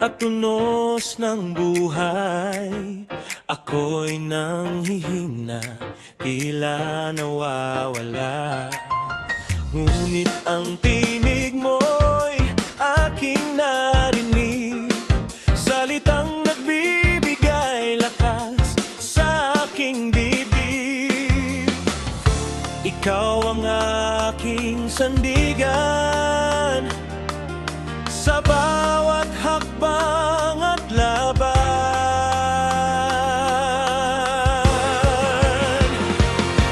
at tunos ng buhay. Ako'y nanghihina, tila nawawala. Ngunit ang tinig mo'y aking narinig, salitang nagbibigay lakas sa aking bibig. Ikaw ang aking sandigan sa bawat hakbang at laban.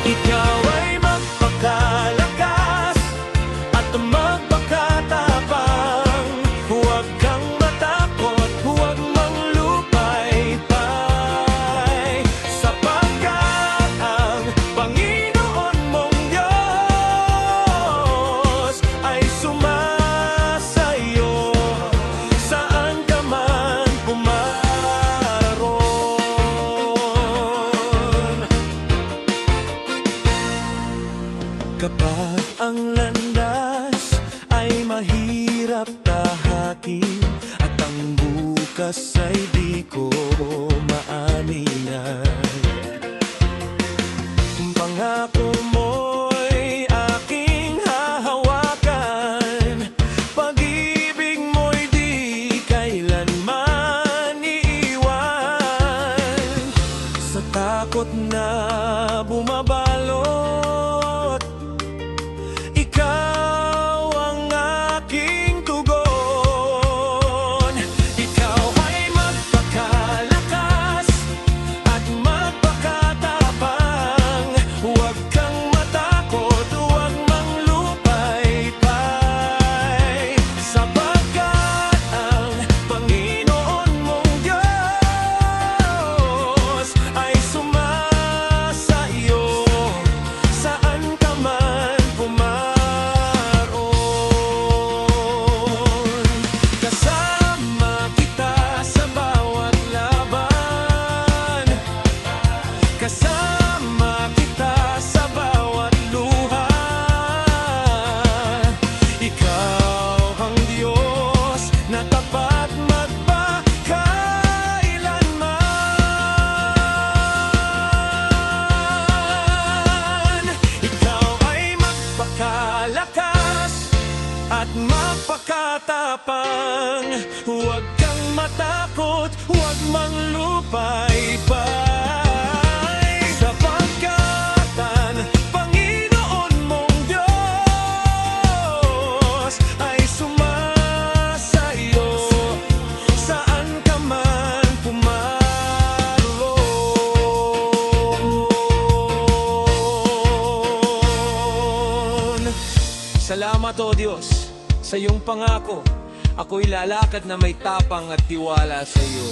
Ikaw ay magpakalakas at magpakatapang. Huwag kang matakot, huwag manglupaypay, sapagkat ang Panginoon mong Diyos ay sumasayo saan ka man pumaroon. Kapag ang landas ay mahirap tahakin at ang bukas ay di ko maanihan, pangako mo'y aking hahawakan, pag-ibig mo'y di kailanman iiwan. Sa takot na bumabalot, ikaw ang aking tugon. Ikaw ay magpakalakas at magpakatapang. Huwag kang matakot, huwag manglupaypay, sapagkat ang Panginoon mong Diyos ay sumasayo saan ka man pumaroon. Kasama kita sa bawat laban, kasama kita sa bawat luha. Ikaw ang Diyos na tapat magpakailanman. Ikaw ay magpakalakas at magpakatapang. Huwag kang matakot, huwag manglupaypay, sapagkat ang Panginoon mong Diyos ay sumasayo saan ka man pumaroon. Salamat, O Diyos, sa iyong pangako. Ako'y lalakad na may tapang at tiwala sa iyo.